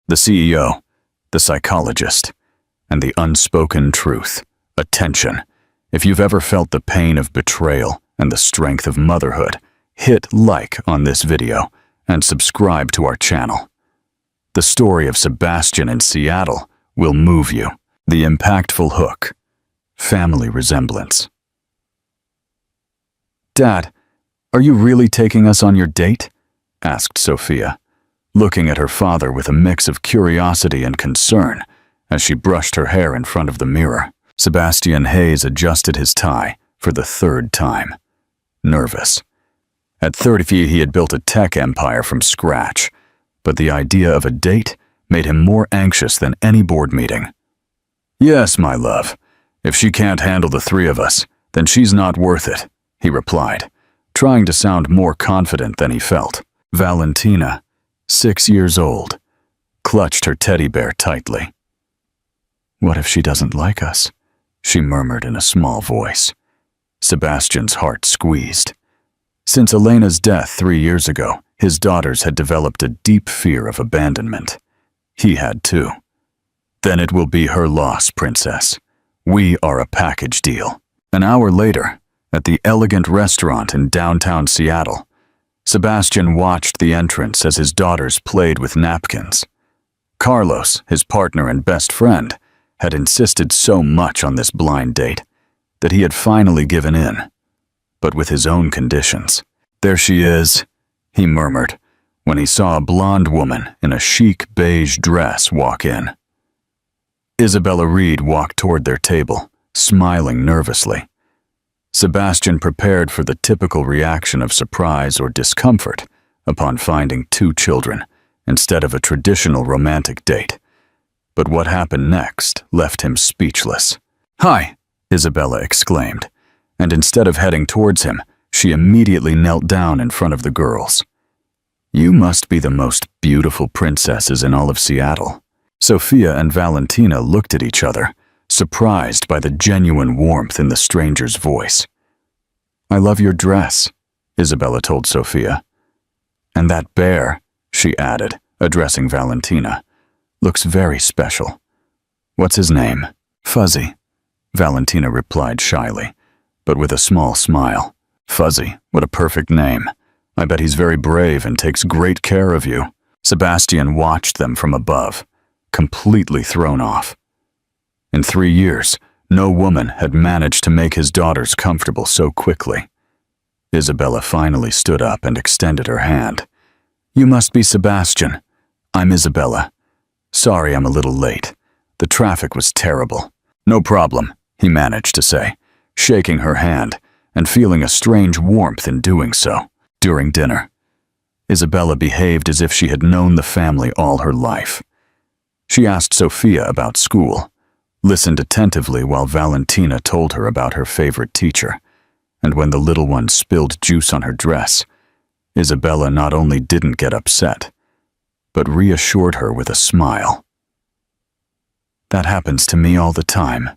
The CEO, the psychologist, and the unspoken truth. Attention. If you've ever felt the pain of betrayal and the strength of motherhood, hit like on this video and subscribe to our channel. The story of Sebastian in Seattle will move you. The impactful hook. Family resemblance. "Dad, are you really taking us on your date?" asked Sophia, looking at her father with a mix of curiosity and concern as she brushed her hair in front of the mirror. Sebastian Hayes adjusted his tie for the third time. Nervous. At 30, he had built a tech empire from scratch, but the idea of a date made him more anxious than any board meeting. "Yes, my love. If she can't handle the three of us, then she's not worth it," he replied, trying to sound more confident than he felt. Valentina, 6 years old, clutched her teddy bear tightly. "What if she doesn't like us?" she murmured in a small voice. Sebastian's heart squeezed. Since Elena's death 3 years ago, his daughters had developed a deep fear of abandonment. He had too. "Then it will be her loss, princess. We are a package deal." An hour later, at the elegant restaurant in downtown Seattle, Sebastian watched the entrance as his daughters played with napkins. Carlos, his partner and best friend, had insisted so much on this blind date that he had finally given in, but with his own conditions. "There she is," he murmured when he saw a blonde woman in a chic beige dress walk in. Isabella Reed walked toward their table, smiling nervously. Sebastian prepared for the typical reaction of surprise or discomfort upon finding 2 children instead of a traditional romantic date. But what happened next left him speechless. "Hi," Isabella exclaimed, and instead of heading towards him, she immediately knelt down in front of the girls. "You must be the most beautiful princesses in all of Seattle." Sophia and Valentina looked at each other, surprised by the genuine warmth in the stranger's voice. "I love your dress," Isabella told Sophia. "And that bear," she added, addressing Valentina, "looks very special. What's his name?" "Fuzzy," Valentina replied shyly, but with a small smile. "Fuzzy, what a perfect name. I bet he's very brave and takes great care of you." Sebastian watched them from above, completely thrown off. In 3 years, no woman had managed to make his daughters comfortable so quickly. Isabella finally stood up and extended her hand. "You must be Sebastian. I'm Isabella. Sorry I'm a little late. The traffic was terrible." "No problem," he managed to say, shaking her hand and feeling a strange warmth in doing so. During dinner, Isabella behaved as if she had known the family all her life. She asked Sophia about school, listened attentively while Valentina told her about her favorite teacher, and when the little one spilled juice on her dress, Isabella not only didn't get upset, but reassured her with a smile. "That happens to me all the time,"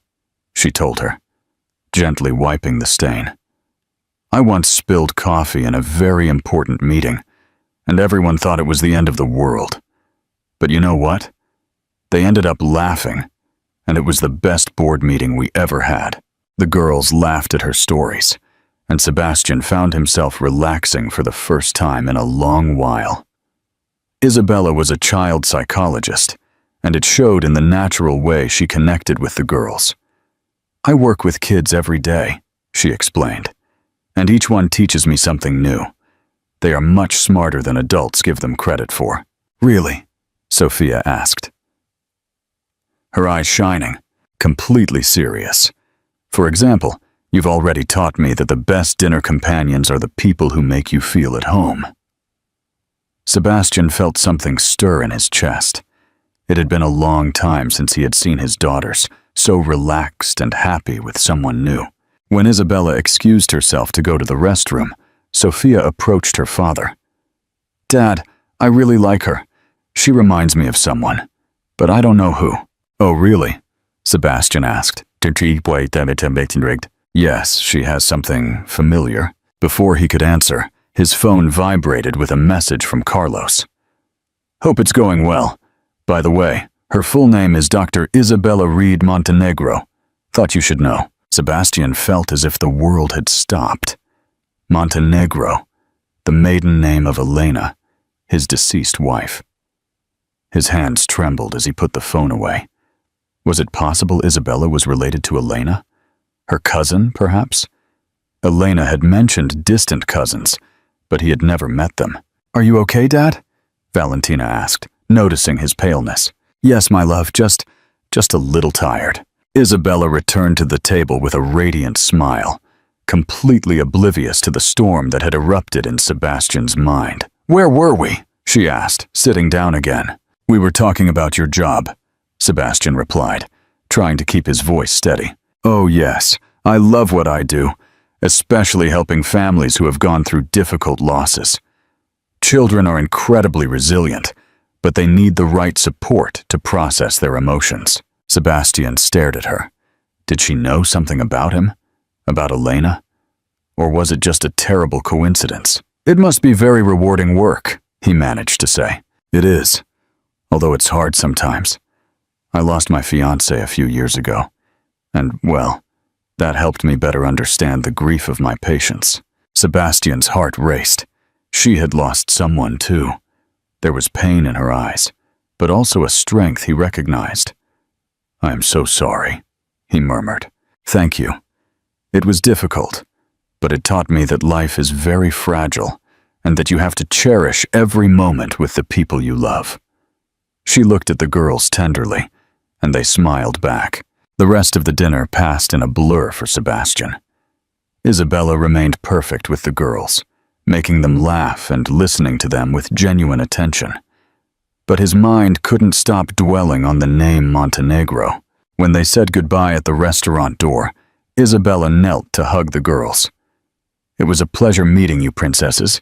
she told her, gently wiping the stain. "I once spilled coffee in a very important meeting, and everyone thought it was the end of the world. But you know what? They ended up laughing, and it was the best board meeting we ever had." The girls laughed at her stories, and Sebastian found himself relaxing for the first time in a long while. Isabella was a child psychologist, and it showed in the natural way she connected with the girls. "I work with kids every day," she explained, "and each one teaches me something new. They are much smarter than adults give them credit for." "Really?" Sophia asked, her eyes shining, completely serious. "For example, you've already taught me that the best dinner companions are the people who make you feel at home." Sebastian felt something stir in his chest. It had been a long time since he had seen his daughters so relaxed and happy with someone new. When Isabella excused herself to go to the restroom, Sophia approached her father. "Dad, I really like her. She reminds me of someone, but I don't know who." "Oh, really?" Sebastian asked. "Yes, she has something familiar." Before he could answer, his phone vibrated with a message from Carlos. "Hope it's going well. By the way, her full name is Dr. Isabella Reed Montenegro. Thought you should know. Sebastian felt as if the world had stopped. Montenegro, the maiden name of Elena, his deceased wife. His hands trembled as he put the phone away. Was it possible Isabella was related to Elena? Her cousin, perhaps? Elena had mentioned distant cousins, but he had never met them. "Are you okay, Dad?" Valentina asked, noticing his paleness. "Yes, my love, just a little tired." Isabella returned to the table with a radiant smile, completely oblivious to the storm that had erupted in Sebastian's mind. "Where were we?" she asked, sitting down again. "We were talking about your job," Sebastian replied, trying to keep his voice steady. "Oh yes, I love what I do, especially helping families who have gone through difficult losses. Children are incredibly resilient, but they need the right support to process their emotions." Sebastian stared at her. Did she know something about him? About Elena? Or was it just a terrible coincidence? "It must be very rewarding work," he managed to say. "It is, although it's hard sometimes. I lost my fiancée a few years ago, and, well, that helped me better understand the grief of my patients." Sebastian's heart raced. She had lost someone too. There was pain in her eyes, but also a strength he recognized. "I am so sorry," he murmured. "Thank you. It was difficult, but it taught me that life is very fragile and that you have to cherish every moment with the people you love." She looked at the girls tenderly, and they smiled back. The rest of the dinner passed in a blur for Sebastian. Isabella remained perfect with the girls, making them laugh and listening to them with genuine attention. But his mind couldn't stop dwelling on the name Montenegro. When they said goodbye at the restaurant door, Isabella knelt to hug the girls. "It was a pleasure meeting you, princesses.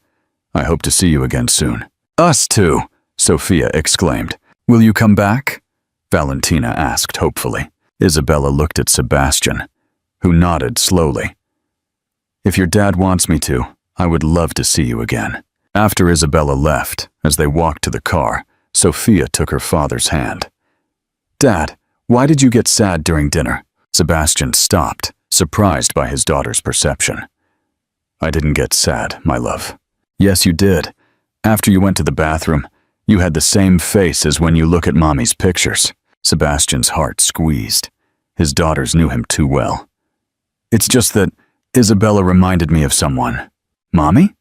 I hope to see you again soon." "Us too," Sophia exclaimed. "Will you come back?" Valentina asked hopefully. Isabella looked at Sebastian, who nodded slowly. "If your dad wants me to, I would love to see you again." After Isabella left, as they walked to the car, Sophia took her father's hand. "Dad, why did you get sad during dinner?" Sebastian stopped, surprised by his daughter's perception. "I didn't get sad, my love." "Yes, you did. After you went to the bathroom, you had the same face as when you look at Mommy's pictures." Sebastian's heart squeezed. His daughters knew him too well. "It's just that Isabella reminded me of someone." "Mommy?"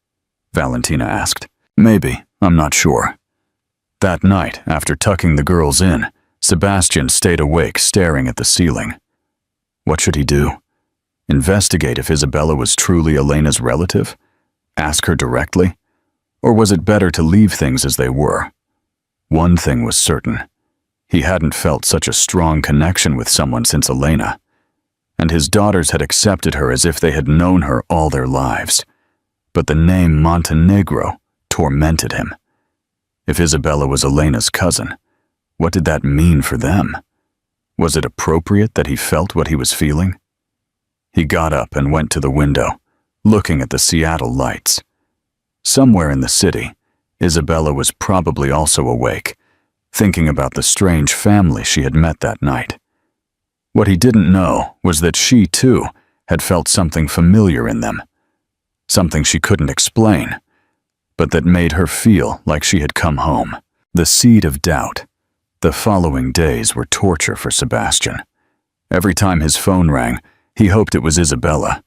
Valentina asked. "Maybe, I'm not sure." That night, after tucking the girls in, Sebastian stayed awake staring at the ceiling. What should he do? Investigate if Isabella was truly Elena's relative? Ask her directly? Or was it better to leave things as they were? One thing was certain. He hadn't felt such a strong connection with someone since Elena, and his daughters had accepted her as if they had known her all their lives. But the name Montenegro tormented him. If Isabella was Elena's cousin, what did that mean for them? Was it appropriate that he felt what he was feeling? He got up and went to the window, looking at the Seattle lights. Somewhere in the city, Isabella was probably also awake, thinking about the strange family she had met that night. What he didn't know was that she, too, had felt something familiar in them, something she couldn't explain, but that made her feel like she had come home. The seed of doubt. The following days were torture for Sebastian. Every time his phone rang, he hoped it was Isabella,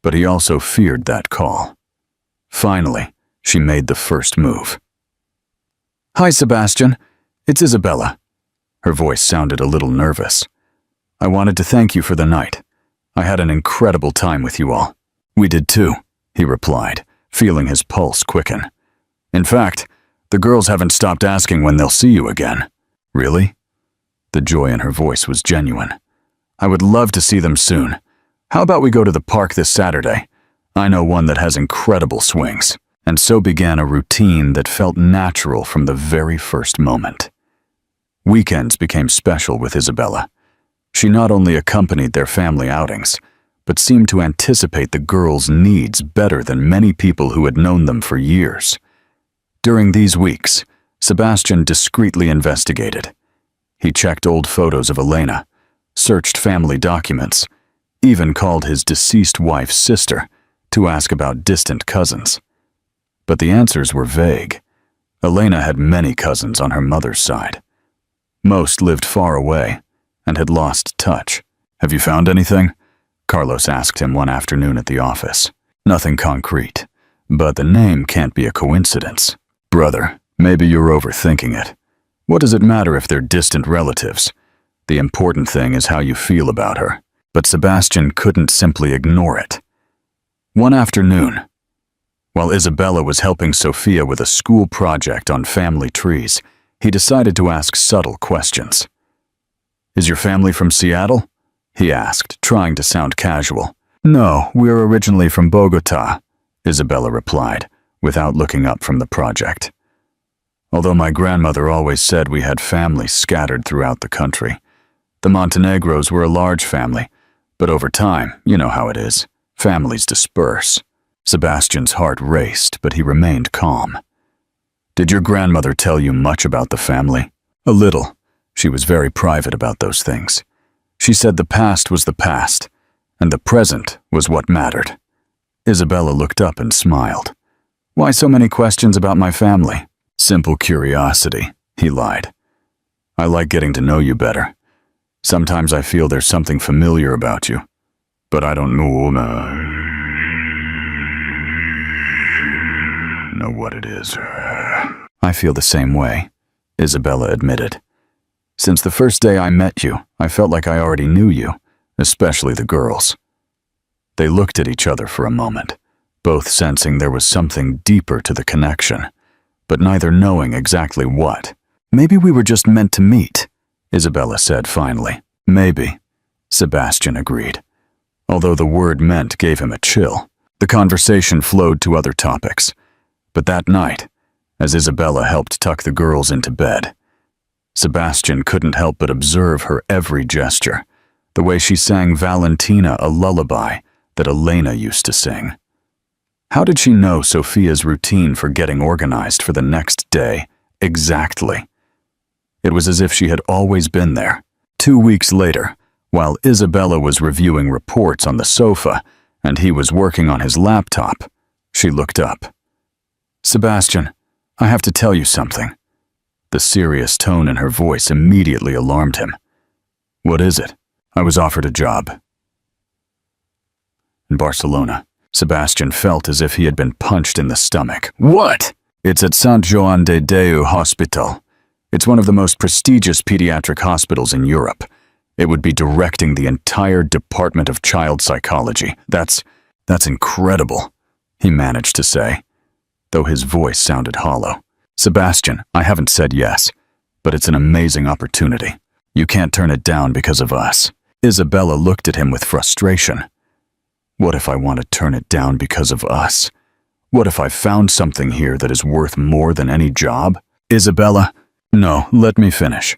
but he also feared that call. Finally, she made the first move. "Hi, Sebastian. It's Isabella." Her voice sounded a little nervous. "I wanted to thank you for the night. I had an incredible time with you all." "We did too," he replied, feeling his pulse quicken. "In fact, the girls haven't stopped asking when they'll see you again." "Really?" The joy in her voice was genuine. "I would love to see them soon. How about we go to the park this Saturday? I know one that has incredible swings." And so began a routine that felt natural from the very first moment. Weekends became special with Isabella. She not only accompanied their family outings, but seemed to anticipate the girls' needs better than many people who had known them for years. During these weeks, Sebastian discreetly investigated. He checked old photos of Elena, searched family documents, even called his deceased wife's sister to ask about distant cousins. But the answers were vague. Elena had many cousins on her mother's side. Most lived far away and had lost touch. "Have you found anything?" Carlos asked him one afternoon at the office. "Nothing concrete, but the name can't be a coincidence." "Brother, maybe you're overthinking it. What does it matter if they're distant relatives? The important thing is how you feel about her." But Sebastian couldn't simply ignore it. One afternoon, while Isabella was helping Sofia with a school project on family trees, he decided to ask subtle questions. "Is your family from Seattle?" he asked, trying to sound casual. "No, we're originally from Bogota," Isabella replied, without looking up from the project. "Although my grandmother always said we had families scattered throughout the country. The Montenegros were a large family, but over time, you know how it is, families disperse." Sebastian's heart raced, but he remained calm. "Did your grandmother tell you much about the family?" "A little. She was very private about those things. She said the past was the past, and the present was what mattered." Isabella looked up and smiled. "Why so many questions about my family?" "Simple curiosity," he lied. "I like getting to know you better. Sometimes I feel there's something familiar about you, but I don't know what it is." "I feel the same way," Isabella admitted. "Since the first day I met you, I felt like I already knew you, especially the girls." They looked at each other for a moment, both sensing there was something deeper to the connection, but neither knowing exactly what. "Maybe we were just meant to meet," Isabella said finally. "Maybe," Sebastian agreed, although the word meant gave him a chill. The conversation flowed to other topics, but that night, as Isabella helped tuck the girls into bed, Sebastian couldn't help but observe her every gesture, the way she sang Valentina a lullaby that Elena used to sing. How did she know Sofia's routine for getting organized for the next day exactly? It was as if she had always been there. 2 weeks later, while Isabella was reviewing reports on the sofa and he was working on his laptop, she looked up. "Sebastian, I have to tell you something." The serious tone in her voice immediately alarmed him. "What is it?" "I was offered a job in Barcelona." Sebastian felt as if he had been punched in the stomach. "What?" "It's at Sant Joan de Déu Hospital. It's one of the most prestigious pediatric hospitals in Europe. It would be directing the entire department of child psychology. That's incredible," he managed to say, though his voice sounded hollow. "Sebastian, I haven't said yes, but it's an amazing opportunity. You can't turn it down because of us." Isabella looked at him with frustration. "What if I want to turn it down because of us? What if I found something here that is worth more than any job?" "Isabella, no, let me finish.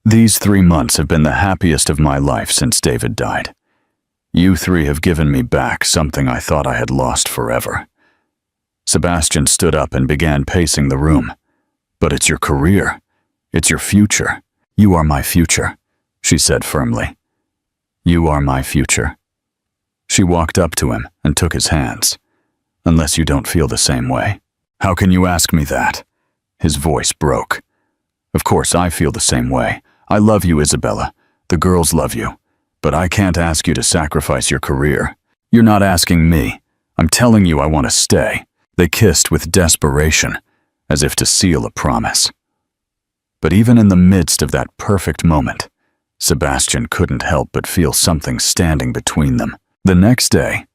These 3 months have been the happiest of my life since David died. You 3 have given me back something I thought I had lost forever." Sebastian stood up and began pacing the room. "But it's your career. It's your future." "You are my future," she said firmly. "You are my future." She walked up to him and took his hands. "Unless you don't feel the same way." "How can you ask me that?" His voice broke. "Of course I feel the same way. I love you, Isabella. The girls love you. But I can't ask you to sacrifice your career." "You're not asking me. I'm telling you I want to stay." They kissed with desperation, as if to seal a promise. But even in the midst of that perfect moment, Sebastian couldn't help but feel something standing between them. The next day,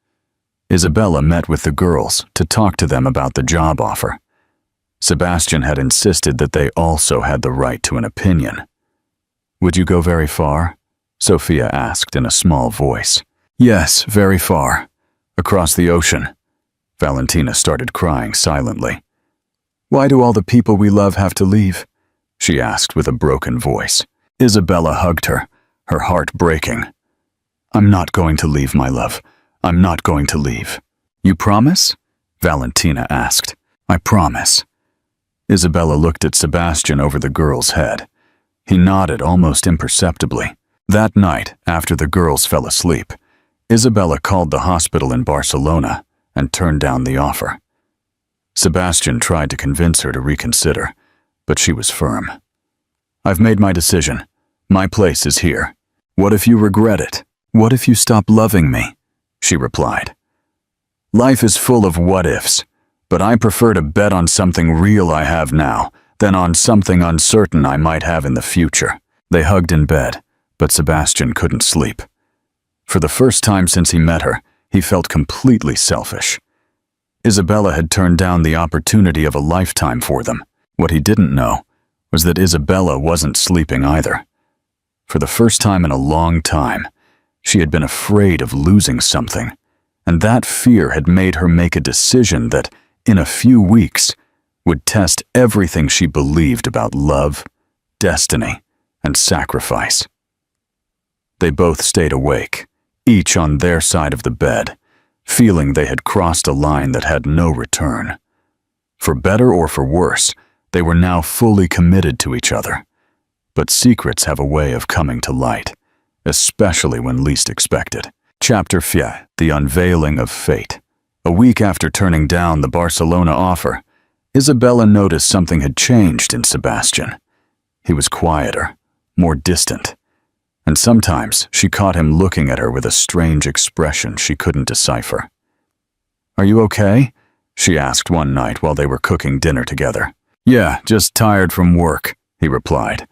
Isabella met with the girls to talk to them about the job offer. Sebastian had insisted that they also had the right to an opinion. "Would you go very far?" Sofia asked in a small voice. "Yes, very far. Across the ocean." Valentina started crying silently. "Why do all the people we love have to leave?" she asked with a broken voice. Isabella hugged her, her heart breaking. "I'm not going to leave, my love. I'm not going to leave." "You promise?" Valentina asked. "I promise." Isabella looked at Sebastian over the girl's head. He nodded almost imperceptibly. That night, after the girls fell asleep, Isabella called the hospital in Barcelona and turned down the offer. Sebastian tried to convince her to reconsider, but she was firm. "I've made my decision. My place is here. What if you regret it? What if you stop loving me?" she replied. "Life is full of what-ifs, but I prefer to bet on something real I have now than on something uncertain I might have in the future." They hugged in bed, but Sebastian couldn't sleep. For the first time since he met her, he felt completely selfish. Isabella had turned down the opportunity of a lifetime for them. What he didn't know was that Isabella wasn't sleeping either. For the first time in a long time, she had been afraid of losing something, and that fear had made her make a decision that, in a few weeks, would test everything she believed about love, destiny, and sacrifice. They both stayed awake, each on their side of the bed, feeling they had crossed a line that had no return. For better or for worse, they were now fully committed to each other. But secrets have a way of coming to light, especially when least expected. Chapter 4: The Unveiling of Fate. A week after turning down the Barcelona offer, Isabella noticed something had changed in Sebastian. He was quieter, more distant, and sometimes she caught him looking at her with a strange expression she couldn't decipher. "Are you okay?" she asked one night while they were cooking dinner together. "Yeah, just tired from work," he replied.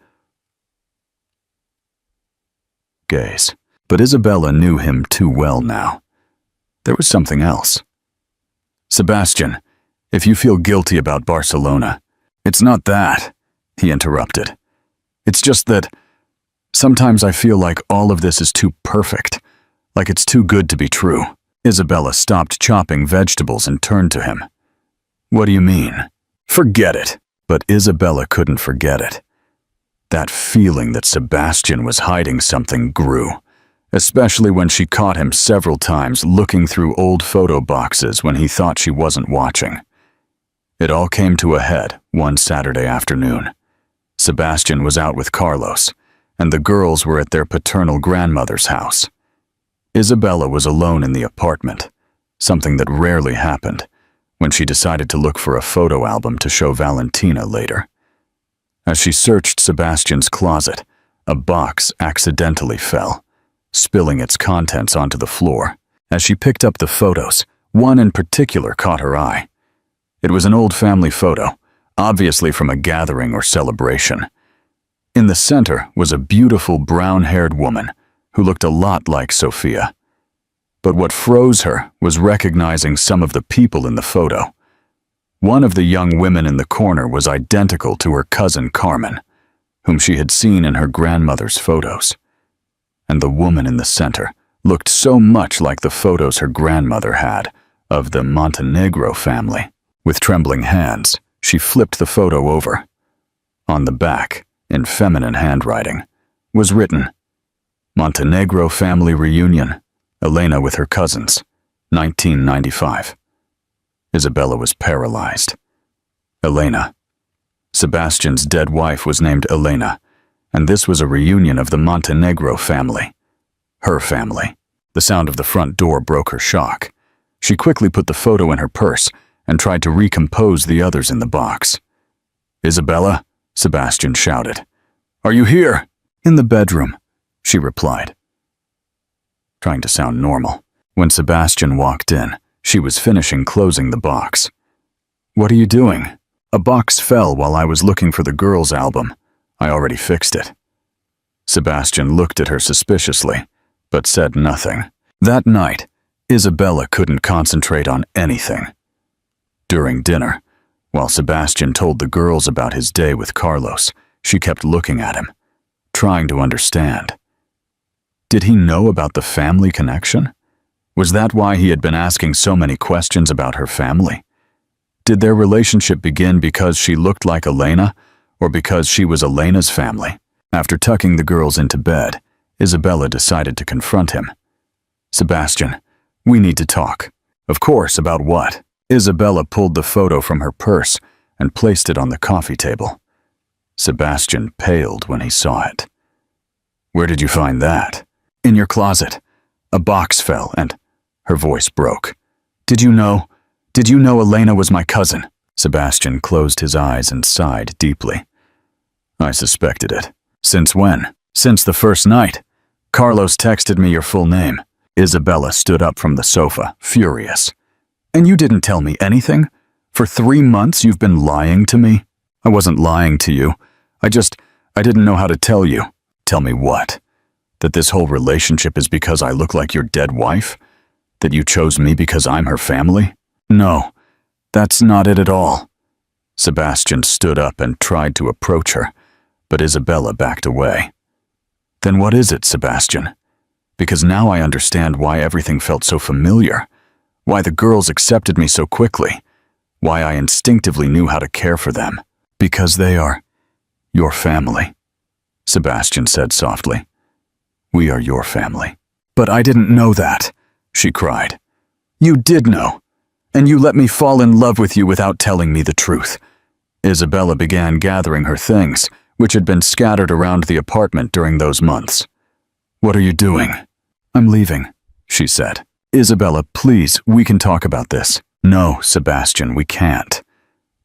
Gaze. But Isabella knew him too well now. There was something else. "Sebastian, if you feel guilty about Barcelona, it's not that," he interrupted. "It's just that sometimes I feel like all of this is too perfect, like it's too good to be true." Isabella stopped chopping vegetables and turned to him. "What do you mean?" "Forget it." But Isabella couldn't forget it. That feeling that Sebastian was hiding something grew, especially when she caught him several times looking through old photo boxes when he thought she wasn't watching. It all came to a head one Saturday afternoon. Sebastian was out with Carlos, and the girls were at their paternal grandmother's house. Isabella was alone in the apartment, something that rarely happened, when she decided to look for a photo album to show Valentina later. As she searched Sebastian's closet, a box accidentally fell, spilling its contents onto the floor. As she picked up the photos, one in particular caught her eye. It was an old family photo, obviously from a gathering or celebration. In the center was a beautiful brown-haired woman who looked a lot like Sophia. But what froze her was recognizing some of the people in the photo. One of the young women in the corner was identical to her cousin Carmen, whom she had seen in her grandmother's photos. And the woman in the center looked so much like the photos her grandmother had of the Montenegro family. With trembling hands, she flipped the photo over. On the back, in feminine handwriting, was written, "Montenegro family reunion, Elena with her cousins, 1995. Isabella was paralyzed. Elena. Sebastian's dead wife was named Elena, and this was a reunion of the Montenegro family. Her family. The sound of the front door broke her shock. She quickly put the photo in her purse and tried to recompose the others in the box. "Isabella?" Sebastian shouted. "Are you here?" "In the bedroom," she replied, trying to sound normal. When Sebastian walked in, she was finishing closing the box. "What are you doing?" "A box fell while I was looking for the girls' album. I already fixed it." Sebastian looked at her suspiciously, but said nothing. That night, Isabella couldn't concentrate on anything. During dinner, while Sebastian told the girls about his day with Carlos, she kept looking at him, trying to understand. Did he know about the family connection? Was that why he had been asking so many questions about her family? Did their relationship begin because she looked like Elena, or because she was Elena's family? After tucking the girls into bed, Isabella decided to confront him. "Sebastian, we need to talk." "Of course, about what?" Isabella pulled the photo from her purse and placed it on the coffee table. Sebastian paled when he saw it. "Where did you find that?" "In your closet. A box fell and—" Her voice broke. Did you know Elena was my cousin?" Sebastian closed his eyes and sighed deeply. "I suspected it. Since when?" "Since the first night. Carlos texted me your full name." Isabella stood up from the sofa, furious. "And you didn't tell me anything? For 3 months you've been lying to me?" "I wasn't lying to you. I didn't know how to tell you." "Tell me what? That this whole relationship is because I look like your dead wife? That you chose me because I'm her family?" "No, that's not it at all." Sebastian stood up and tried to approach her, but Isabella backed away. "Then what is it, Sebastian? Because now I understand why everything felt so familiar, why the girls accepted me so quickly, why I instinctively knew how to care for them. Because they are your family," Sebastian said softly. "We are your family." "But I didn't know that," she cried. "You did know, and you let me fall in love with you without telling me the truth." Isabella began gathering her things, which had been scattered around the apartment during those months. "What are you doing?" "I'm leaving," she said. "Isabella, please, we can talk about this." "No, Sebastian, we can't.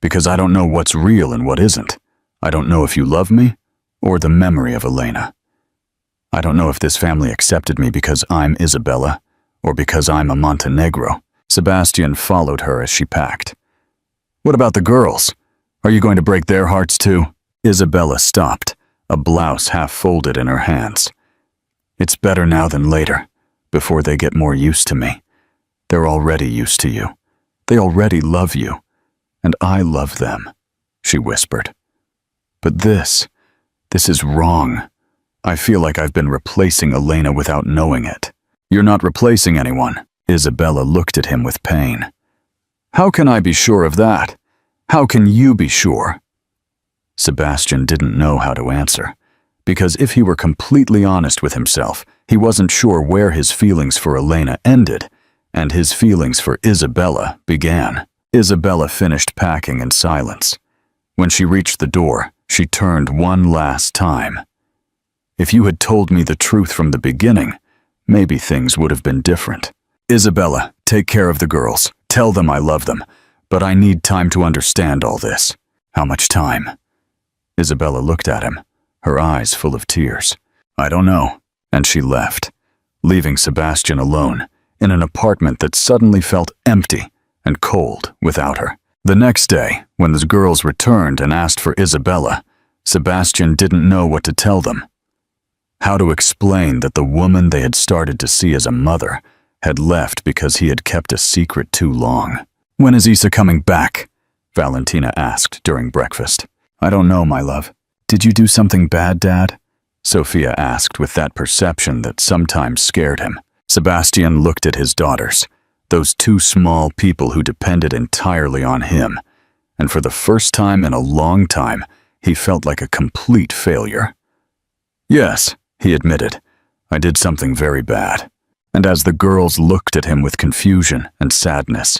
Because I don't know what's real and what isn't. I don't know if you love me or the memory of Elena. I don't know if this family accepted me because I'm Isabella or because I'm a Montenegro." Sebastian followed her as she packed. "What about the girls? Are you going to break their hearts too?" Isabella stopped, a blouse half folded in her hands. "It's better now than later, before they get more used to me. They're already used to you. They already love you, and I love them," she whispered. "But this is wrong. I feel like I've been replacing Elena without knowing it." "You're not replacing anyone." Isabella looked at him with pain. "How can I be sure of that? How can you be sure?" Sebastian didn't know how to answer, because if he were completely honest with himself, he wasn't sure where his feelings for Elena ended and his feelings for Isabella began. Isabella finished packing in silence. When she reached the door, she turned one last time. "If you had told me the truth from the beginning, maybe things would have been different. Isabella, take care of the girls. Tell them I love them, but I need time to understand all this." "How much time?" Isabella looked at him, her eyes full of tears. "I don't know," and she left, leaving Sebastian alone in an apartment that suddenly felt empty and cold without her. The next day, when the girls returned and asked for Isabella, Sebastian didn't know what to tell them. How to explain that the woman they had started to see as a mother had left because he had kept a secret too long. "When is Isa coming back?" Valentina asked during breakfast. "I don't know, my love." "Did you do something bad, Dad?" Sophia asked with that perception that sometimes scared him. Sebastian looked at his daughters, those two small people who depended entirely on him, and for the first time in a long time, he felt like a complete failure. "Yes," he admitted, "I did something very bad." And as the girls looked at him with confusion and sadness,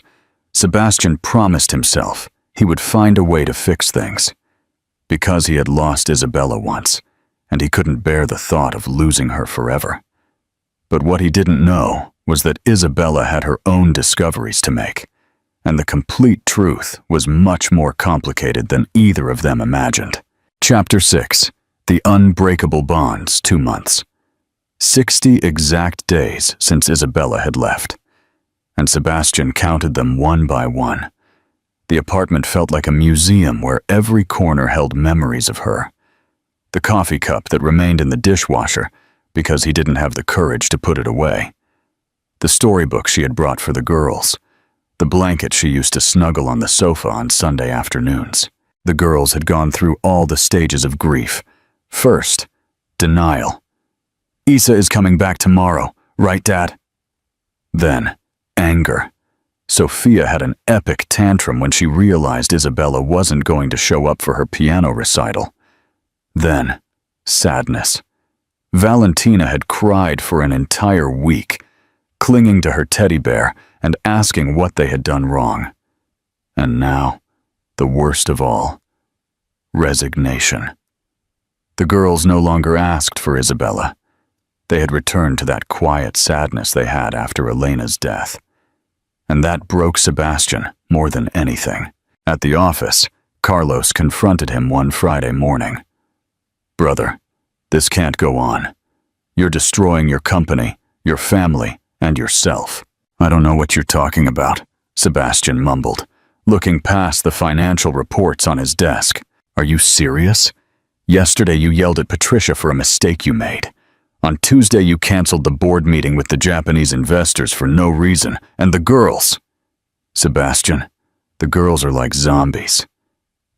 Sebastian promised himself he would find a way to fix things. Because he had lost Isabella once, and he couldn't bear the thought of losing her forever. But what he didn't know was that Isabella had her own discoveries to make, and the complete truth was much more complicated than either of them imagined. Chapter 6. The Unbreakable Bonds, 2 months. 60 exact days since Isabella had left, and Sebastian counted them one by one. The apartment felt like a museum where every corner held memories of her. The coffee cup that remained in the dishwasher because he didn't have the courage to put it away. The storybook she had brought for the girls. The blanket she used to snuggle on the sofa on Sunday afternoons. The girls had gone through all the stages of grief. First, denial. "Isa is coming back tomorrow, right, Dad?" Then, anger. Sophia had an epic tantrum when she realized Isabella wasn't going to show up for her piano recital. Then, sadness. Valentina had cried for an entire week, clinging to her teddy bear and asking what they had done wrong. And now, The worst of all, resignation. The girls no longer asked for Isabella. They had returned to that quiet sadness they had after Elena's death. And that broke Sebastian more than anything. At the office, Carlos confronted him one Friday morning. "Brother, this can't go on. You're destroying your company, your family, and yourself." "I don't know what you're talking about," Sebastian mumbled, looking past the financial reports on his desk. "Are you serious? Yesterday you yelled at Patricia for a mistake you made. On Tuesday you canceled the board meeting with the Japanese investors for no reason, and the girls—" "Sebastian, the girls are like zombies."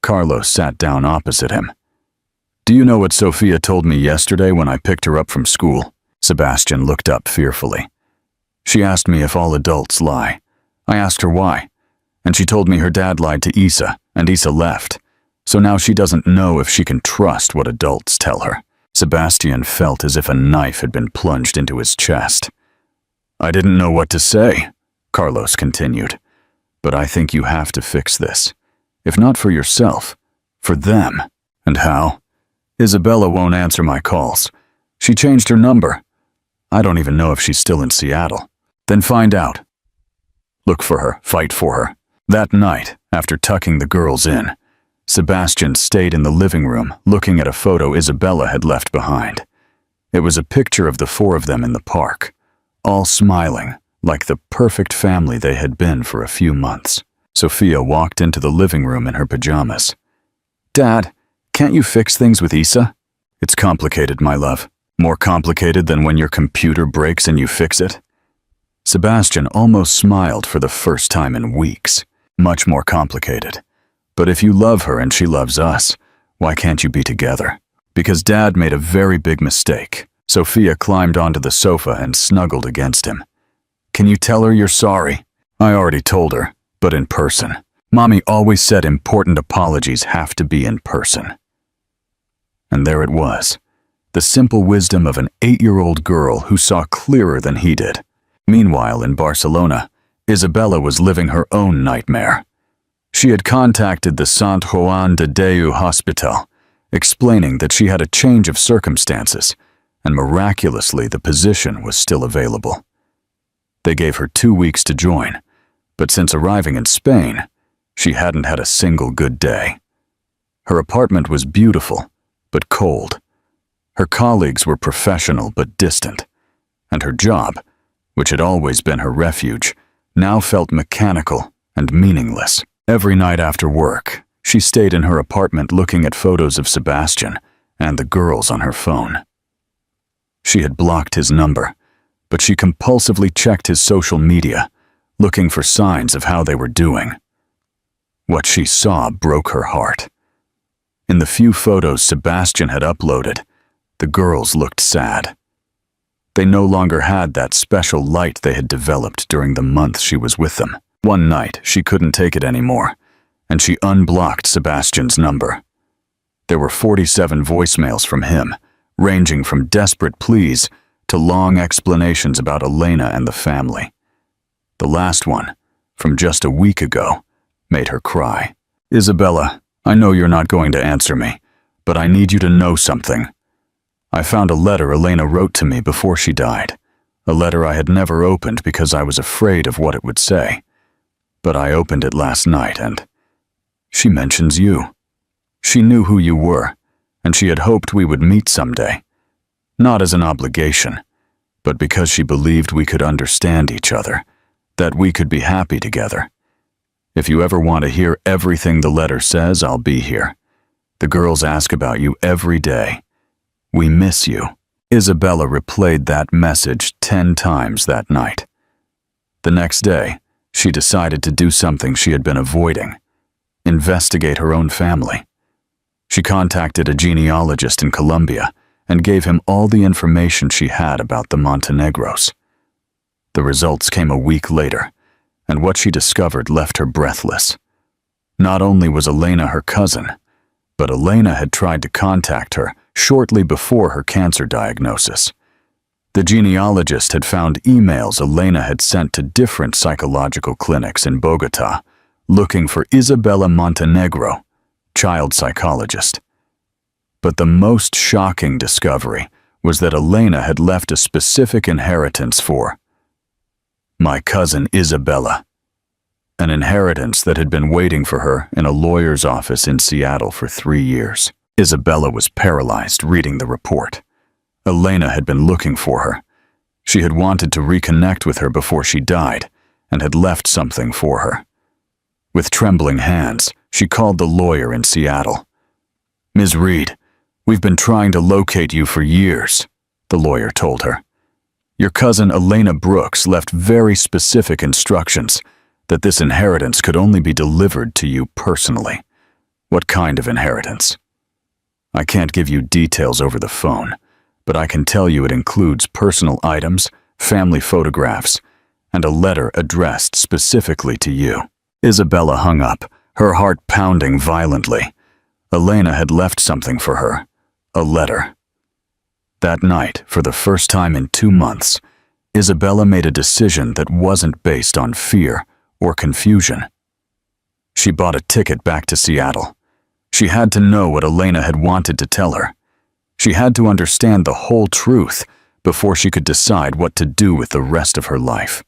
Carlos sat down opposite him. "Do you know what Sophia told me yesterday when I picked her up from school?" Sebastian looked up fearfully. "She asked me if all adults lie. I asked her why, and she told me her dad lied to Isa, and Isa left. So now she doesn't know if she can trust what adults tell her." Sebastian felt as if a knife had been plunged into his chest. "I didn't know what to say," Carlos continued. "But I think you have to fix this. If not for yourself, for them." "And how?" "Isabella won't answer my calls. She changed her number. I don't even know if she's still in Seattle." "Then find out. Look for her, fight for her." That night, after tucking the girls in, Sebastian stayed in the living room looking at a photo Isabella had left behind. It was a picture of the four of them in the park, all smiling, like the perfect family they had been for a few months. Sophia walked into the living room in her pajamas. "Dad, can't you fix things with Isa?" "It's complicated, my love. More complicated than when your computer breaks and you fix it." Sebastian almost smiled for the first time in weeks. "Much more complicated. But if you love her and she loves us, why can't you be together?" "Because Dad made a very big mistake." Sophia climbed onto the sofa and snuggled against him. "Can you tell her you're sorry?" "I already told her, but in person. Mommy always said important apologies have to be in person." And there it was, the simple wisdom of an 8-year-old girl who saw clearer than he did. Meanwhile, in Barcelona, Isabella was living her own nightmare. She had contacted the Sant Juan de Déu hospital, explaining that she had a change of circumstances, and miraculously the position was still available. They gave her 2 weeks to join, but since arriving in Spain, she hadn't had a single good day. Her apartment was beautiful, but cold. Her colleagues were professional but distant, and her job, which had always been her refuge, now felt mechanical and meaningless. Every night after work, she stayed in her apartment looking at photos of Sebastian and the girls on her phone. She had blocked his number, but she compulsively checked his social media, looking for signs of how they were doing. What she saw broke her heart. In the few photos Sebastian had uploaded, the girls looked sad. They no longer had that special light they had developed during the month she was with them. One night, she couldn't take it anymore, and she unblocked Sebastian's number. There were 47 voicemails from him, ranging from desperate pleas to long explanations about Elena and the family. The last one, from just a week ago, made her cry. "Isabella, I know you're not going to answer me, but I need you to know something. I found a letter Elena wrote to me before she died, a letter I had never opened because I was afraid of what it would say. But I opened it last night and she mentions you. She knew who you were, and she had hoped we would meet someday. Not as an obligation, but because she believed we could understand each other, that we could be happy together. If you ever want to hear everything the letter says, I'll be here. The girls ask about you every day. We miss you." Isabella replayed that message 10 times that night. The next day, she decided to do something she had been avoiding: investigate her own family. She contacted a genealogist in Colombia and gave him all the information she had about the Montenegros. The results came a week later, and what she discovered left her breathless. Not only was Elena her cousin, but Elena had tried to contact her shortly before her cancer diagnosis. The genealogist had found emails Elena had sent to different psychological clinics in Bogota, looking for Isabella Montenegro, child psychologist. But the most shocking discovery was that Elena had left a specific inheritance for my cousin Isabella, an inheritance that had been waiting for her in a lawyer's office in Seattle for 3 years. Isabella was paralyzed reading the report. Elena had been looking for her. She had wanted to reconnect with her before she died and had left something for her. With trembling hands, she called the lawyer in Seattle. "Ms. Reed, we've been trying to locate you for years," the lawyer told her. "Your cousin Elena Brooks left very specific instructions that this inheritance could only be delivered to you personally." "What kind of inheritance?" "I can't give you details over the phone, but I can tell you it includes personal items, family photographs, and a letter addressed specifically to you." Isabella hung up, her heart pounding violently. Elena had left something for her, a letter. That night, for the first time in 2 months, Isabella made a decision that wasn't based on fear or confusion. She bought a ticket back to Seattle. She had to know what Elena had wanted to tell her. She had to understand the whole truth before she could decide what to do with the rest of her life.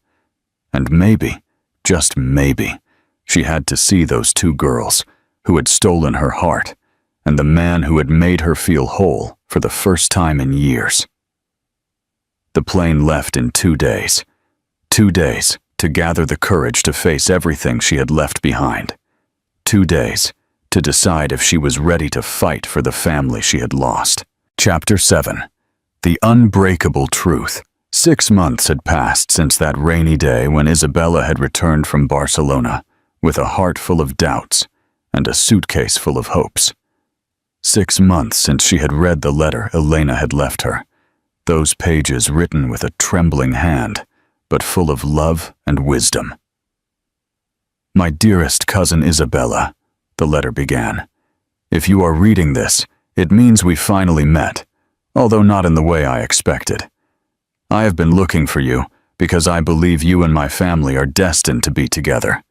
And maybe, just maybe, she had to see those 2 girls who had stolen her heart and the man who had made her feel whole for the first time in years. The plane left in 2 days. 2 days to gather the courage to face everything she had left behind. 2 days to decide if she was ready to fight for the family she had lost. Chapter 7. The Unbreakable Truth. 6 months had passed since that rainy day when Isabella had returned from Barcelona with a heart full of doubts and a suitcase full of hopes. 6 months since she had read the letter Elena had left her, those pages written with a trembling hand, but full of love and wisdom. "My dearest cousin Isabella," the letter began. "If you are reading this, it means we finally met, although not in the way I expected. I have been looking for you because I believe you and my family are destined to be together,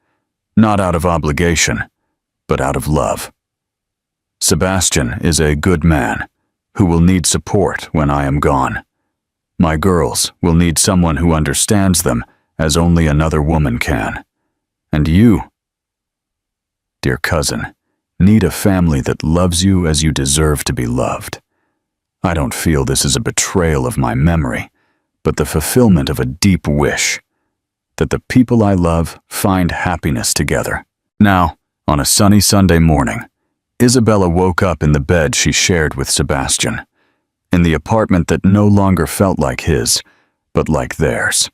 not out of obligation, but out of love. Sebastian is a good man who will need support when I am gone. My girls will need someone who understands them as only another woman can. And you, dear cousin, need a family that loves you as you deserve to be loved. I don't feel this is a betrayal of my memory, but the fulfillment of a deep wish, that the people I love find happiness together." Now, on a sunny Sunday morning, Isabella woke up in the bed she shared with Sebastian, in the apartment that no longer felt like his, but like theirs.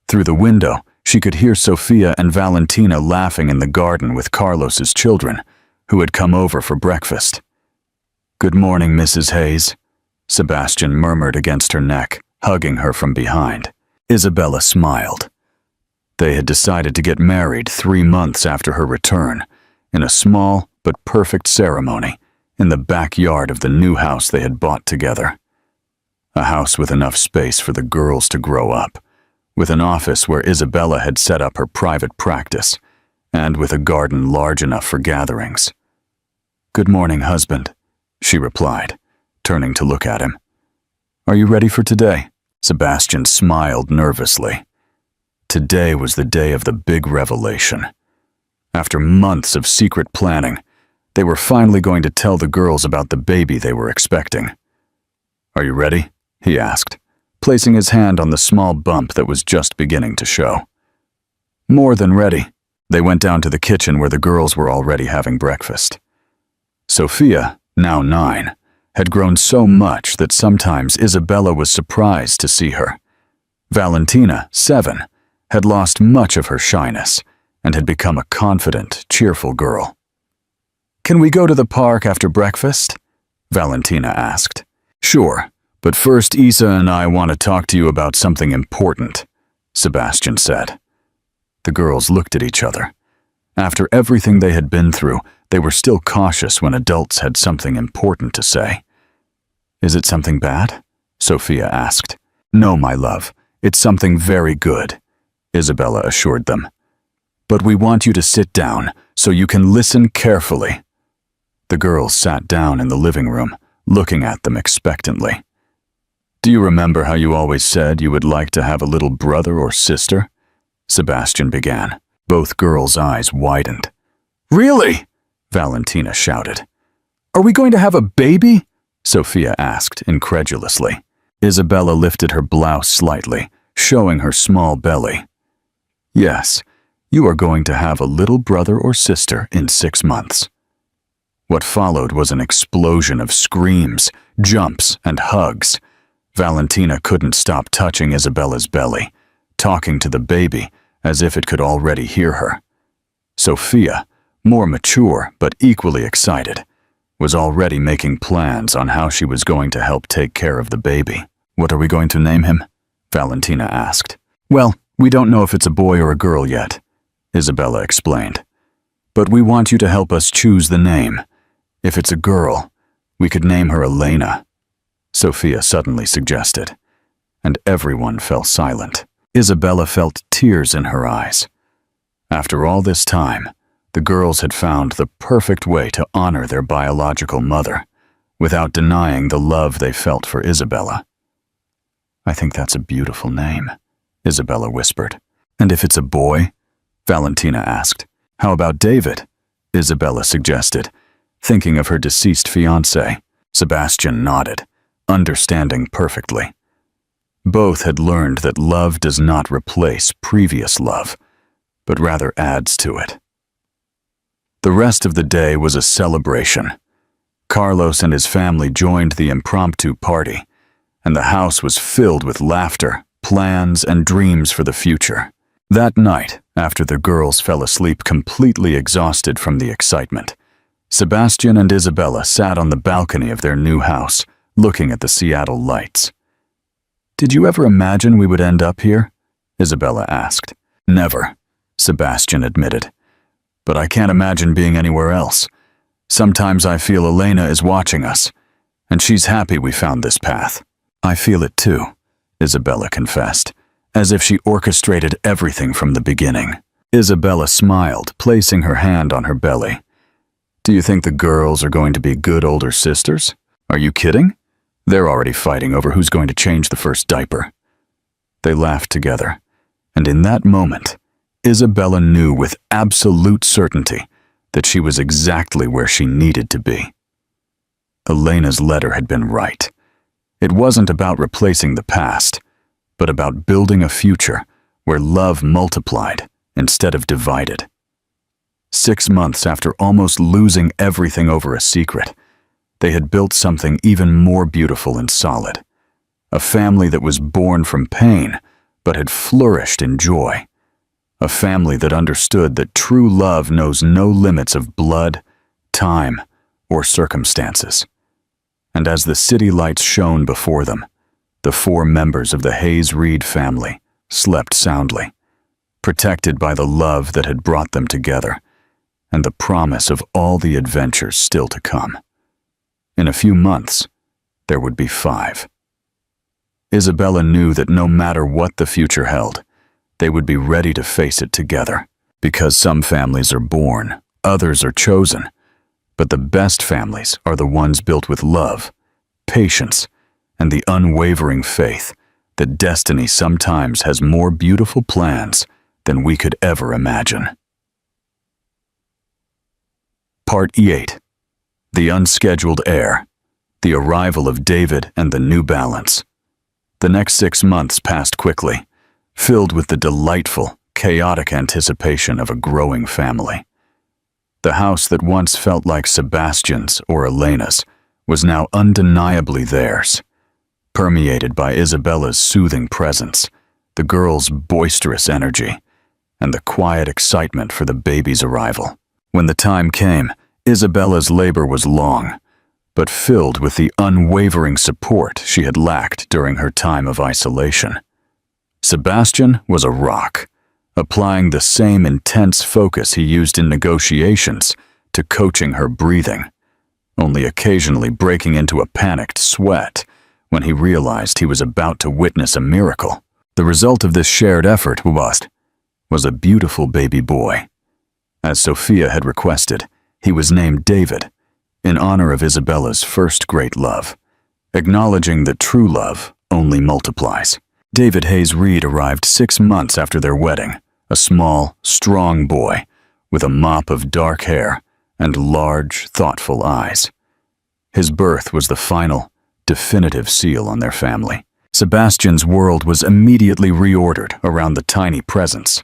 Through the window, she could hear Sophia and Valentina laughing in the garden with Carlos's children, who had come over for breakfast. "Good morning, Mrs. Hayes," Sebastian murmured against her neck, hugging her from behind. Isabella smiled. They had decided to get married 3 months after her return, in a small but perfect ceremony in the backyard of the new house they had bought together. A house with enough space for the girls to grow up, with an office where Isabella had set up her private practice, and with a garden large enough for gatherings. "Good morning, husband," she replied, turning to look at him. "Are you ready for today?" Sebastian smiled nervously. Today was the day of the big revelation. After months of secret planning, they were finally going to tell the girls about the baby they were expecting. "Are you ready?" he asked, placing his hand on the small bump that was just beginning to show. "More than ready." They went down to the kitchen where the girls were already having breakfast. Sophia, now 9, had grown so much that sometimes Isabella was surprised to see her. Valentina, 7, had lost much of her shyness and had become a confident, cheerful girl. "Can we go to the park after breakfast?" Valentina asked. "Sure, but first Isa and I want to talk to you about something important," Sebastian said. The girls looked at each other. After everything they had been through, they were still cautious when adults had something important to say. "Is it something bad?" Sophia asked. "No, my love, it's something very good," Isabella assured them. But we want you to sit down so you can listen carefully. The girls sat down in the living room, looking at them expectantly. Do you remember how you always said you would like to have a little brother or sister? Sebastian began. Both girls' eyes widened. Really? Valentina shouted. Are we going to have a baby? Sophia asked incredulously. Isabella lifted her blouse slightly, showing her small belly. Yes, you are going to have a little brother or sister in 6 months. What followed was an explosion of screams, jumps, and hugs. Valentina couldn't stop touching Isabella's belly, talking to the baby as if it could already hear her. Sophia, more mature but equally excited, was already making plans on how she was going to help take care of the baby. What are we going to name him? Valentina asked. Well, we don't know if it's a boy or a girl yet, Isabella explained. But we want you to help us choose the name. If it's a girl, we could name her Elena, Sophia suddenly suggested, and everyone fell silent. Isabella felt tears in her eyes. After all this time, the girls had found the perfect way to honor their biological mother, without denying the love they felt for Isabella. I think that's a beautiful name, Isabella whispered. And if it's a boy? Valentina asked. How about David? Isabella suggested, thinking of her deceased fiancé. Sebastian nodded, understanding perfectly. Both had learned that love does not replace previous love, but rather adds to it. The rest of the day was a celebration. Carlos and his family joined the impromptu party, and the house was filled with laughter, plans, and dreams for the future. That night, after the girls fell asleep completely exhausted from the excitement, Sebastian and Isabella sat on the balcony of their new house, looking at the Seattle lights. Did you ever imagine we would end up here? Isabella asked. Never, Sebastian admitted. But I can't imagine being anywhere else. Sometimes I feel Elena is watching us, and she's happy we found this path. I feel it too, Isabella confessed, as if she orchestrated everything from the beginning. Isabella smiled, placing her hand on her belly. Do you think the girls are going to be good older sisters? Are you kidding? They're already fighting over who's going to change the first diaper. They laughed together, and in that moment, Isabella knew with absolute certainty that she was exactly where she needed to be. Elena's letter had been right. It wasn't about replacing the past, but about building a future where love multiplied instead of divided. 6 months after almost losing everything over a secret, they had built something even more beautiful and solid. A family that was born from pain, but had flourished in joy. A family that understood that true love knows no limits of blood, time, or circumstances. And as the city lights shone before them, the 4 members of the Hayes-Reed family slept soundly, protected by the love that had brought them together, and the promise of all the adventures still to come. In a few months, there would be 5. Isabella knew that no matter what the future held, they would be ready to face it together, because some families are born, others are chosen, but the best families are the ones built with love, patience, and the unwavering faith that destiny sometimes has more beautiful plans than we could ever imagine. Part 8. The Unscheduled Heir. The Arrival of David and the New Balance. The next 6 months passed quickly, filled with the delightful, chaotic anticipation of a growing family. The house that once felt like Sebastian's or Elena's was now undeniably theirs, permeated by Isabella's soothing presence, the girls' boisterous energy, and the quiet excitement for the baby's arrival. When the time came, Isabella's labor was long, but filled with the unwavering support she had lacked during her time of isolation. Sebastian was a rock, applying the same intense focus he used in negotiations to coaching her breathing, only occasionally breaking into a panicked sweat when he realized he was about to witness a miracle. The result of this shared effort was was a beautiful baby boy. As Sophia had requested, he was named David, in honor of Isabella's first great love, acknowledging that true love only multiplies. David Hayes Reed arrived 6 months after their wedding, a small, strong boy with a mop of dark hair and large, thoughtful eyes. His birth was the final, definitive seal on their family. Sebastian's world was immediately reordered around the tiny presence.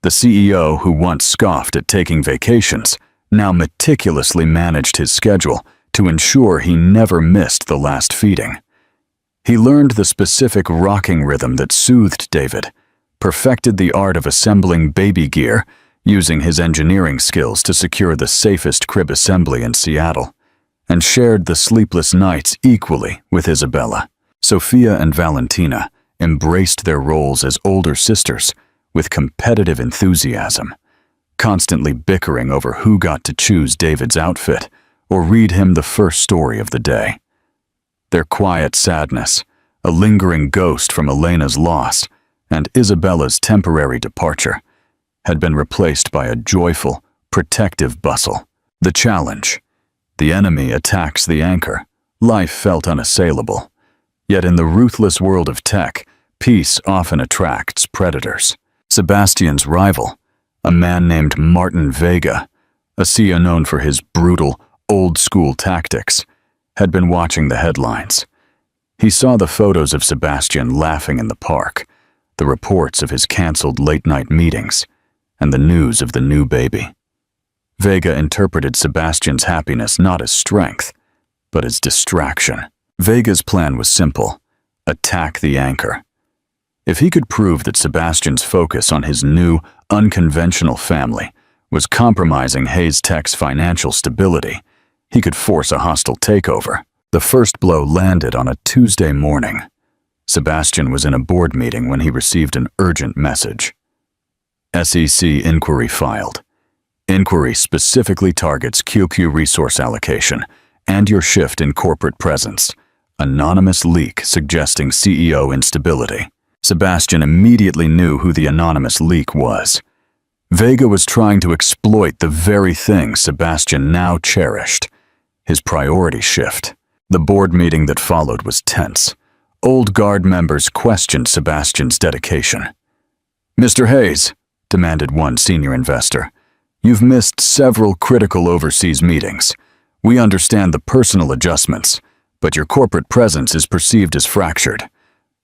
The CEO, who once scoffed at taking vacations, now meticulously managed his schedule to ensure he never missed the last feeding. He learned the specific rocking rhythm that soothed David, perfected the art of assembling baby gear, using his engineering skills to secure the safest crib assembly in Seattle, and shared the sleepless nights equally with Isabella. Sophia and Valentina embraced their roles as older sisters with competitive enthusiasm, constantly bickering over who got to choose David's outfit or read him the first story of the day. Their quiet sadness, a lingering ghost from Elena's loss, and Isabella's temporary departure, had been replaced by a joyful, protective bustle. The challenge. The enemy attacks the anchor. Life felt unassailable. Yet in the ruthless world of tech, peace often attracts predators. Sebastian's rival, a man named Martin Vega, a CEO known for his brutal, old-school tactics, had been watching the headlines. He saw the photos of Sebastian laughing in the park, the reports of his canceled late-night meetings, and the news of the new baby. Vega interpreted Sebastian's happiness not as strength, but as distraction. Vega's plan was simple: attack the anchor. If he could prove that Sebastian's focus on his new, unconventional family was compromising Hayes Tech's financial stability, he could force a hostile takeover. The first blow landed on a Tuesday morning. Sebastian was in a board meeting when he received an urgent message. SEC inquiry filed. Inquiry specifically targets QQ resource allocation and your shift in corporate presence. Anonymous leak suggesting CEO instability. Sebastian immediately knew who the anonymous leak was. Vega was trying to exploit the very thing Sebastian now cherished: his priority shift. The board meeting that followed was tense. Old guard members questioned Sebastian's dedication. "Mr. Hayes," demanded one senior investor, "you've missed several critical overseas meetings. We understand the personal adjustments, but your corporate presence is perceived as fractured.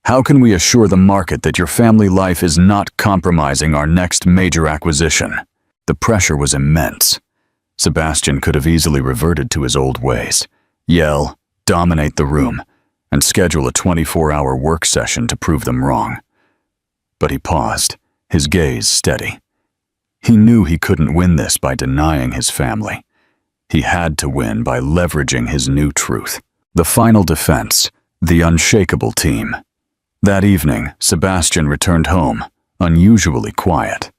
How can we assure the market that your family life is not compromising our next major acquisition?" The pressure was immense. Sebastian could have easily reverted to his old ways: yell, dominate the room, and schedule a 24-hour work session to prove them wrong. But he paused, his gaze steady. He knew he couldn't win this by denying his family. He had to win by leveraging his new truth. The final defense: the unshakable team. That evening, Sebastian returned home, unusually quiet.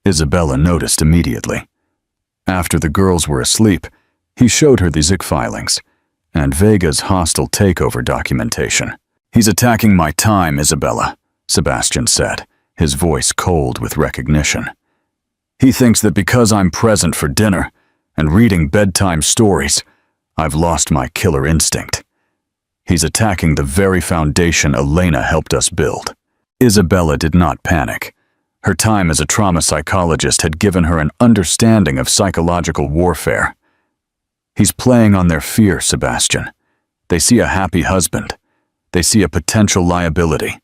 Isabella noticed immediately. After the girls were asleep, he showed her the ZIC filings and Vega's hostile takeover documentation. "He's attacking my time, Isabella," Sebastian said, his voice cold with recognition. "He thinks that because I'm present for dinner and reading bedtime stories, I've lost my killer instinct. He's attacking the very foundation Elena helped us build." Isabella did not panic. Her time as a trauma psychologist had given her an understanding of psychological warfare. "He's playing on their fear, Sebastian. They see a happy husband. They see a potential liability.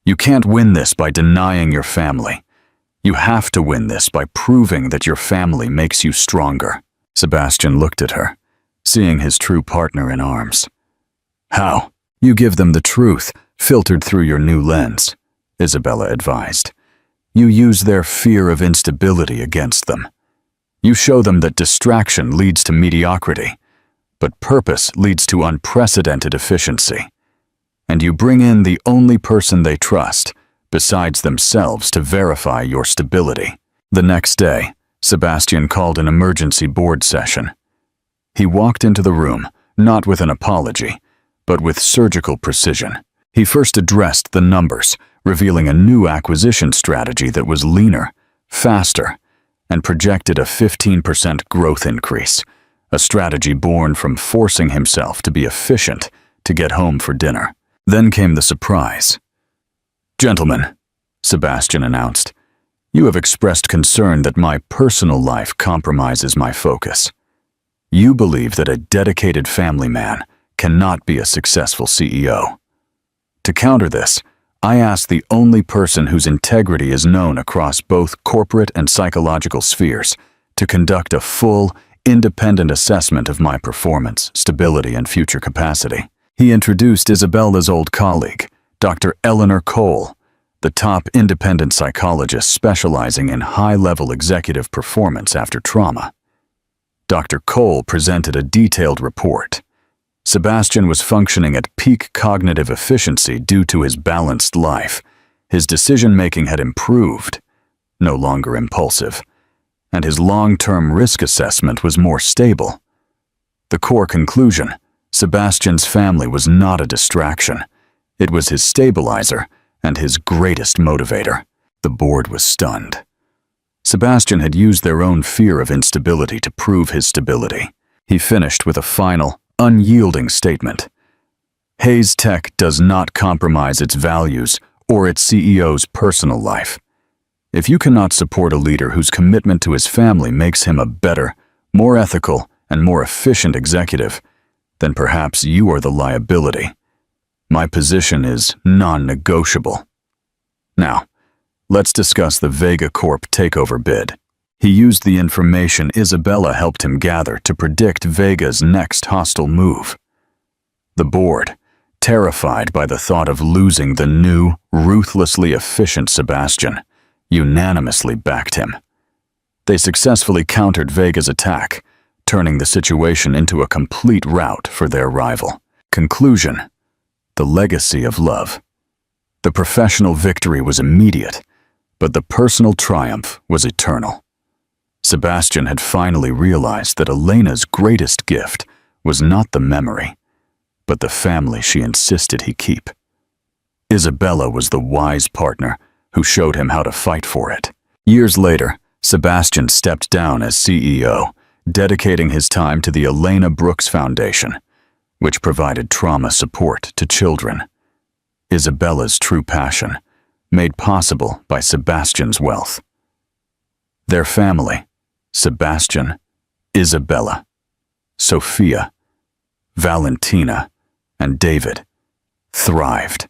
You can't win this by denying your family. You have to win this by proving that your family makes you stronger." Sebastian looked at her, seeing his true partner in arms. "How?" "You give them the truth, filtered through your new lens," Isabella advised. "You use their fear of instability against them. You show them that distraction leads to mediocrity, but purpose leads to unprecedented efficiency. And you bring in the only person they trust, besides themselves, to verify your stability." The next day, Sebastian called an emergency board session. He walked into the room, not with an apology, but with surgical precision. He first addressed the numbers, revealing a new acquisition strategy that was leaner, faster, and projected a 15% growth increase, a strategy born from forcing himself to be efficient to get home for dinner. Then came the surprise. "Gentlemen," Sebastian announced, "you have expressed concern that my personal life compromises my focus. You believe that a dedicated family man cannot be a successful CEO. To counter this, I ask the only person whose integrity is known across both corporate and psychological spheres to conduct a full, independent assessment of my performance, stability, and future capacity." He introduced Isabella's old colleague, Dr. Eleanor Cole, the top independent psychologist specializing in high-level executive performance after trauma. Dr. Cole presented a detailed report. Sebastian was functioning at peak cognitive efficiency due to his balanced life. His decision-making had improved, no longer impulsive, and his long-term risk assessment was more stable. The core conclusion: Sebastian's family was not a distraction. It was his stabilizer and his greatest motivator. The board was stunned. Sebastian had used their own fear of instability to prove his stability. He finished with a final, unyielding statement. "Hayes Tech does not compromise its values or its CEO's personal life. If you cannot support a leader whose commitment to his family makes him a better, more ethical, and more efficient executive, then perhaps you are the liability. My position is non-negotiable." Now, let's discuss the Vega Corp takeover bid. He used the information Isabella helped him gather to predict Vega's next hostile move. The board, terrified by the thought of losing the new, ruthlessly efficient Sebastian, unanimously backed him. They successfully countered Vega's attack, turning the situation into a complete rout for their rival. Conclusion: the legacy of love. The professional victory was immediate, but the personal triumph was eternal. Sebastian had finally realized that Elena's greatest gift was not the memory, but the family she insisted he keep. Isabella was the wise partner who showed him how to fight for it. Years later, Sebastian stepped down as CEO, dedicating his time to the Elena Brooks Foundation, which provided trauma support to children. Isabella's true passion, made possible by Sebastian's wealth. Their family, Sebastian, Isabella, Sophia, Valentina, and David, thrived,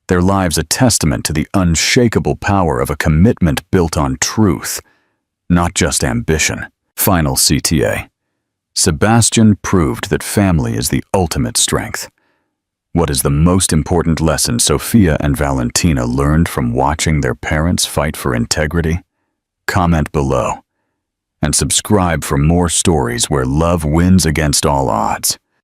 their lives a testament to the unshakable power of a commitment built on truth, not just ambition. Final CTA. Sebastian proved that family is the ultimate strength. What is the most important lesson Sophia and Valentina learned from watching their parents fight for integrity? Comment below, and subscribe for more stories where love wins against all odds.